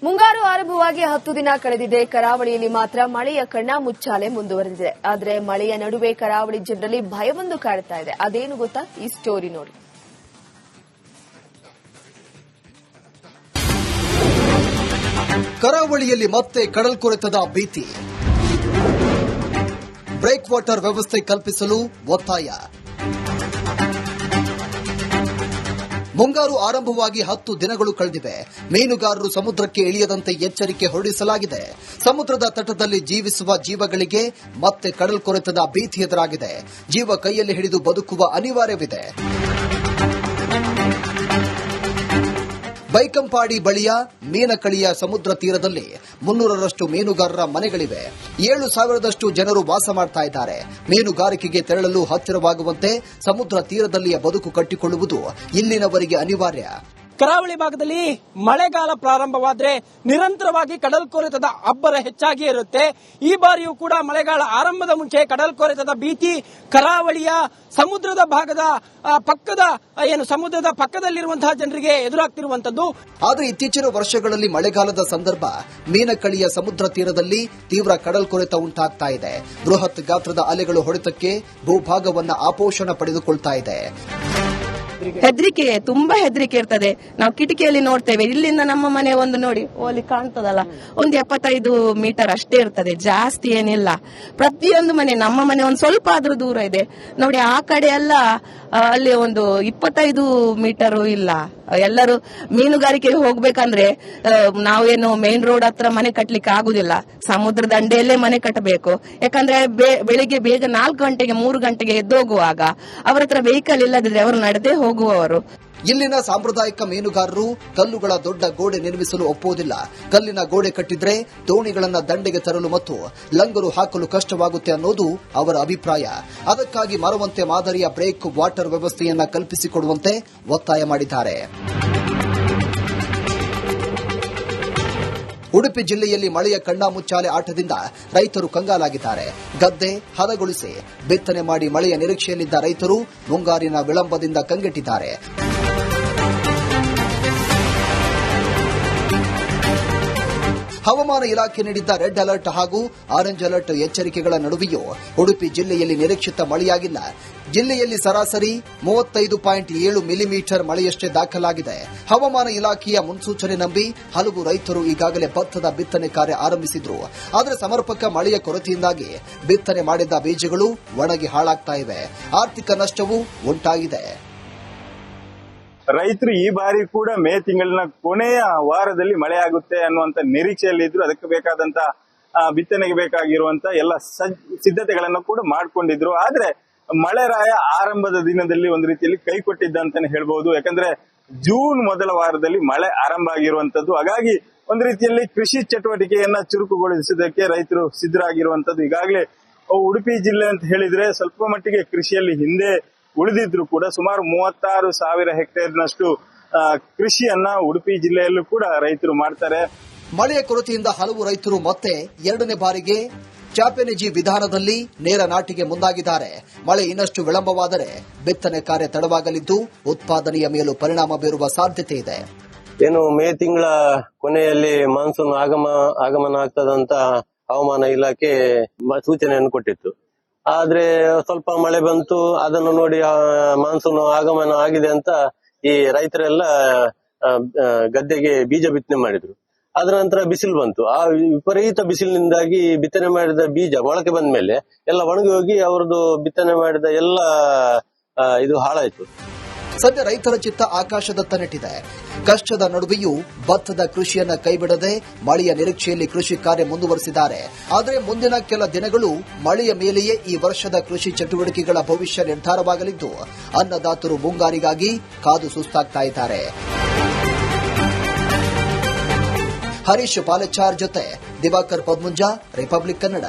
ಮುಂಗಾರು ಆರಂಭವಾಗಿ 10 ದಿನ ಕಳೆದಿದೆ. ಕರಾವಳಿಯಲ್ಲಿ ಮಾತ್ರ ಮಳೆಯ ಕಣ್ಣ ಮುಚ್ಚಾಲೆ ಮುಂದುವರೆದಿದೆ. ಆದರೆ ಮಳೆಯ ನಡುವೆ ಕರಾವಳಿ ಜನರಲ್ಲಿ ಭಯವೊಂದು ಕಾಡ್ತಾ ಇದೆ. ಅದೇನು ಗೊತ್ತಾ? ಈ ಸ್ಟೋರಿ ನೋಡಿ. ಕರಾವಳಿಯಲ್ಲಿ ಮತ್ತೆ ಕಡಲ್ಕೊರೆತದ ಭೀತಿ. ಬ್ರೇಕ್ ವಾಟರ್ ವ್ಯವಸ್ಥೆ ಕಲ್ಪಿಸಲು ಒತ್ತಾಯ. ಮುಂಗಾರು ಆರಂಭವಾಗಿ 10 ದಿನಗಳು ಕಳೆದಿವೆ. ಮೀನುಗಾರರು ಸಮುದ್ರಕ್ಕೆ ಇಳಿಯದಂತೆ ಎಚ್ಚರಿಕೆ ಹೊರಡಿಸಲಾಗಿದೆ. ಸಮುದ್ರದ ತಟದಲ್ಲಿ ಜೀವಿಸುವ ಜೀವಗಳಿಗೆ ಮತ್ತೆ ಕಡಲ್ಕೊರೆತದ ಭೀತಿ ಎದುರಾಗಿದೆ. ಜೀವ ಕೈಯಲ್ಲಿ ಹಿಡಿದು ಬದುಕುವ ಅನಿವಾರ್ಯವಿದೆ. ಬೈಕಂಪಾಡಿ ಬಳಿಯ ಮೀನಕಳಿಯ ಸಮುದ್ರ ತೀರದಲ್ಲಿ 300ರಷ್ಟು ಮೀನುಗಾರರ ಮನೆಗಳಿವೆ. 7,000ದಷ್ಟು ಜನರು ವಾಸ ಮಾಡ್ತಾ ಇದ್ದಾರೆ. ಮೀನುಗಾರಿಕೆಗೆ ತೆರಳಲು ಹತ್ತಿರವಾಗುವಂತೆ ಸಮುದ್ರ ತೀರದಲ್ಲಿಯ ಬದುಕು ಕಟ್ಟಿಕೊಳ್ಳುವುದು ಇಲ್ಲಿನವರಿಗೆ ಅನಿವಾರ್ಯ. ಕರಾವಳಿ ಭಾಗದಲ್ಲಿ ಮಳೆಗಾಲ ಪ್ರಾರಂಭವಾದ್ರೆ ನಿರಂತರವಾಗಿ ಕಡಲ್ಕೊರೆತದ ಅಬ್ಬರ ಹೆಚ್ಚಾಗಿ ಇರುತ್ತೆ. ಈ ಬಾರಿಯೂ ಕೂಡ ಮಳೆಗಾಲ ಆರಂಭದ ಮುಂಚೆ ಕಡಲ್ಕೊರೆತದ ಭೀತಿ ಕರಾವಳಿಯ ಸಮುದ್ರದ ಭಾಗದ ಸಮುದ್ರದ ಪಕ್ಕದಲ್ಲಿರುವಂತಹ ಜನರಿಗೆ ಎದುರಾಗ್ತಿರುವಂತದ್ದು. ಆದರೆ ಇತ್ತೀಚಿನ ವರ್ಷಗಳಲ್ಲಿ ಮಳೆಗಾಲದ ಸಂದರ್ಭ ಮೀನಕಳಿಯ ಸಮುದ್ರ ತೀರದಲ್ಲಿ ತೀವ್ರ ಕಡಲ್ಕೊರೆತ ಉಂಟಾಗ್ತಾ ಇದೆ. ಬೃಹತ್ ಗಾತ್ರದ ಅಲೆಗಳು ಹೊಡೆತಕ್ಕೆ ಭೂಭಾಗವನ್ನ ಆಪೋಷಣ ಪಡೆದುಕೊಳ್ತಾ ಇದೆ. ಹೆದರಿಕೆ, ತುಂಬಾ ಹೆದರಿಕೆ ಇರ್ತದೆ. ನಾವು ಕಿಟಕಿಯಲ್ಲಿ ನೋಡ್ತೇವೆ. ಇಲ್ಲಿಂದ ನಮ್ಮ ಮನೆ ಒಂದು ನೋಡಿ ಅಲ್ಲಿ ಕಾಣ್ತದಲ್ಲ, ಒಂದು 75 ಮೀಟರ್ ಅಷ್ಟೇ ಇರ್ತದೆ, ಜಾಸ್ತಿ ಏನಿಲ್ಲ. ಪ್ರತಿಯೊಂದು ಮನೆ, ನಮ್ಮ ಮನೆ ಒಂದು ಸ್ವಲ್ಪ ಆದ್ರೂ ದೂರ ಇದೆ ನೋಡಿ. ಆ ಕಡೆ ಎಲ್ಲ ಅಲ್ಲಿ ಒಂದು 25 ಮೀಟರ್ ಇಲ್ಲ. ಎಲ್ಲರೂ ಮೀನುಗಾರಿಕೆಗೆ ಹೋಗ್ಬೇಕಂದ್ರೆ ನಾವೇನು ಮೇನ್ ರೋಡ್ ಹತ್ರ ಮನೆ ಕಟ್ಲಿಕ್ಕೆ ಆಗುದಿಲ್ಲ, ಸಮುದ್ರ ದಂಡೆಯಲ್ಲೇ ಮನೆ ಕಟ್ಟಬೇಕು. ಯಾಕಂದ್ರೆ ಬೆಳಿಗ್ಗೆ ಬೇಗ 4 ಗಂಟೆಗೆ 3 ಗಂಟೆಗೆ ಎದ್ದೋಗುವಾಗ ಅವರ ಹತ್ರ ವೆಹಿಕಲ್ ಇಲ್ಲದಿದ್ರೆ ಅವರು ನಡೆದೇ ಹೋಗುವವರು. ಇಲ್ಲಿನ ಸಾಂಪ್ರದಾಯಿಕ ಮೀನುಗಾರರು ಕಲ್ಲುಗಳ ದೊಡ್ಡ ಗೋಡೆ ನಿರ್ಮಿಸಲು ಒಪ್ಪುವುದಿಲ್ಲ. ಕಲ್ಲಿನ ಗೋಡೆ ಕಟ್ಟಿದ್ರೆ ದೋಣಿಗಳನ್ನ ದಂಡೆಗೆ ತರಲು ಮತ್ತು ಲಂಗರು ಹಾಕಲು ಕಷ್ಟವಾಗುತ್ತೆ ಅನ್ನೋದು ಅವರ ಅಭಿಪ್ರಾಯ. ಅದಕ್ಕಾಗಿ ಮರವಂತೆ ಮಾದರಿಯ ಬ್ರೇಕ್ ವಾಟರ್ ವ್ಯವಸ್ಥೆಯನ್ನ ಕಲ್ಪಿಸಿಕೊಡುವಂತೆ ಒತ್ತಾಯ ಮಾಡಿದ್ದಾರೆ. ಉಡುಪಿ ಜಿಲ್ಲೆಯಲ್ಲಿ ಮಳೆಯ ಕಣ್ಣಾಮುಚ್ಚಾಲೆ ಆಟದಿಂದ ರೈತರು ಕಂಗಾಲಾಗಿದ್ದಾರೆ. ಗದ್ದೆ ಹದಗೊಳಿಸಿ ಬಿತ್ತನೆ ಮಾಡಿ ಮಳೆಯ ನಿರೀಕ್ಷೆಯಲ್ಲಿದ್ದ ರೈತರು ಮುಂಗಾರಿನ ವಿಳಂಬದಿಂದ ಕಂಗೆಟ್ಟಿದ್ದಾರೆ. ಹವಾಮಾನ ಇಲಾಖೆ ನೀಡಿದ್ದ ರೆಡ್ ಅಲರ್ಟ್ ಹಾಗೂ ಆರೆಂಜ್ ಅಲರ್ಟ್ ಎಚ್ಚರಿಕೆಗಳ ನಡುವೆಯೂ ಉಡುಪಿ ಜಿಲ್ಲೆಯಲ್ಲಿ ನಿರೀಕ್ಷಿತ ಮಳೆಯಾಗಿಲ್ಲ. ಜಿಲ್ಲೆಯಲ್ಲಿ ಸರಾಸರಿ 35.7 ಮಿಲಿಮೀಟರ್ ಮಳೆಯಷ್ಟೇ ದಾಖಲಾಗಿದೆ. ಹವಾಮಾನ ಇಲಾಖೆಯ ಮುನ್ಸೂಚನೆ ನಂಬಿ ಹಲವು ರೈತರು ಈಗಾಗಲೇ ಭತ್ತದ ಬಿತ್ತನೆ ಕಾರ್ಯ ಆರಂಭಿಸಿದ್ರು. ಆದರೆ ಸಮರ್ಪಕ ಮಳೆಯ ಕೊರತೆಯಿಂದಾಗಿ ಬಿತ್ತನೆ ಮಾಡಿದ್ದ ಬೀಜಗಳು ಒಣಗಿ ಹಾಳಾಗ್ತಾ ಇವೆ. ಆರ್ಥಿಕ ನಷ್ಟವೂ ಉಂಟಾಗಿದೆ. ರೈತರು ಈ ಬಾರಿ ಕೂಡ ಮೇ ತಿಂಗಳಿನ ಕೊನೆಯ ವಾರದಲ್ಲಿ ಮಳೆ ಆಗುತ್ತೆ ಅನ್ನುವಂತ ನಿರೀಕ್ಷೆಯಲ್ಲಿ ಇದ್ರು. ಅದಕ್ಕೆ ಬೇಕಾದಂತ ಬಿತ್ತನೆಗೆ ಬೇಕಾಗಿರುವಂತ ಎಲ್ಲ ಸಿದ್ಧತೆಗಳನ್ನು ಕೂಡ ಮಾಡ್ಕೊಂಡಿದ್ರು. ಆದ್ರೆ ಮಳೆರಾಯ ಆರಂಭದ ದಿನದಲ್ಲಿ ಒಂದು ರೀತಿಯಲ್ಲಿ ಕೈ ಕೊಟ್ಟಿದ್ದಂತಾನೆ ಹೇಳ್ಬಹುದು. ಯಾಕಂದ್ರೆ ಜೂನ್ ಮೊದಲ ವಾರದಲ್ಲಿ ಮಳೆ ಆರಂಭ ಆಗಿರುವಂತದ್ದು. ಹಾಗಾಗಿ ಒಂದು ರೀತಿಯಲ್ಲಿ ಕೃಷಿ ಚಟುವಟಿಕೆಯನ್ನ ಚುರುಕುಗೊಳಿಸೋದಕ್ಕೆ ರೈತರು ಸಿದ್ಧರಾಗಿರುವಂತದ್ದು. ಈಗಾಗಲೇ ಉಡುಪಿ ಜಿಲ್ಲೆ ಅಂತ ಹೇಳಿದ್ರೆ ಸ್ವಲ್ಪ ಮಟ್ಟಿಗೆ ಕೃಷಿಯಲ್ಲಿ ಹಿಂದೆ ಉಳಿದಿದ್ರು ಕೂಡ ಸುಮಾರು 36,000 ಹೆಕ್ಟೇರ್ನಷ್ಟು ಕೃಷಿಯನ್ನ ಉಡುಪಿ ಜಿಲ್ಲೆಯಲ್ಲೂ ಕೂಡ ರೈತರು ಮಾಡ್ತಾರೆ. ಮಳೆಯ ಕೊರತೆಯಿಂದ ಹಲವು ರೈತರು ಮತ್ತೆ 2ನೇ ಬಾರಿಗೆ ಚಾಪೆನೆಜಿ ವಿಧಾನದಲ್ಲಿ ನೇರ ನಾಟಿಗೆ ಮುಂದಾಗಿದ್ದಾರೆ. ಮಳೆ ಇನ್ನಷ್ಟು ವಿಳಂಬವಾದರೆ ಬಿತ್ತನೆ ಕಾರ್ಯ ತಡವಾಗಲಿದ್ದು ಉತ್ಪಾದನೆಯ ಮೇಲೂ ಪರಿಣಾಮ ಬೀರುವ ಸಾಧ್ಯತೆ ಇದೆ. ಏನು ಮೇ ತಿಂಗಳ ಕೊನೆಯಲ್ಲಿ ಮಾನ್ಸೂನ್ ಆಗಮನ ಆಗ್ತದಂತ ಹವಾಮಾನ ಇಲಾಖೆ ಸೂಚನೆಯನ್ನು ಕೊಟ್ಟಿತ್ತು. ಆದ್ರೆ ಸ್ವಲ್ಪ ಮಳೆ ಬಂತು, ಅದನ್ನು ನೋಡಿ ಮಾನ್ಸೂನ್ ಆಗಮನ ಆಗಿದೆ ಅಂತ ಈ ರೈತರೆಲ್ಲ ಗದ್ದೆಗೆ ಬೀಜ ಬಿತ್ತನೆ ಮಾಡಿದ್ರು. ಅದರ ನಂತರ ಬಿಸಿಲು ಬಂತು. ಆ ವಿಪರೀತ ಬಿಸಿಲಿನಿಂದಾಗಿ ಬಿತ್ತನೆ ಮಾಡಿದ ಬೀಜ ಮೊಳಕೆ ಬಂದ ಮೇಲೆ ಎಲ್ಲ ಒಣಗಿ ಹೋಗಿ ಅವರದ್ದು ಬಿತ್ತನೆ ಮಾಡಿದ ಎಲ್ಲ ಇದು ಹಾಳಾಯ್ತು. ಸದ್ಯ ರೈತರ ಚಿತ್ತ ಆಕಾಶದತ್ತ ನೆಟ್ಟಿದೆ. ಕಷ್ಟದ ನಡುವೆಯೂ ಭತ್ತದ ಕೃಷಿಯನ್ನ ಕೈಬಿಡದೆ ಮಳೆಯ ನಿರೀಕ್ಷೆಯಲ್ಲಿ ಕೃಷಿ ಕಾರ್ಯ ಮುಂದುವರೆಸಿದ್ದಾರೆ. ಆದರೆ ಮುಂದಿನ ಕೆಲ ದಿನಗಳು ಮಳೆಯ ಮೇಲೆಯೇ ಈ ವರ್ಷದ ಕೃಷಿ ಚಟುವಟಿಕೆಗಳ ಭವಿಷ್ಯ ನಿರ್ಧಾರವಾಗಲಿದ್ದು ಅನ್ನದಾತರು ಮುಂಗಾರಿಗಾಗಿ ಕಾದು ಸುಸ್ತಾಗ್ತಾ ಇದ್ದಾರೆ. ಹರೀಶ್ ಪಾಲೆಚಾರ್ ಜೊತೆ ದಿವಾಕರ್ ಪದ್ಮುಂಜಾ, ರಿಪಬ್ಲಿಕ್ ಕನ್ನಡ.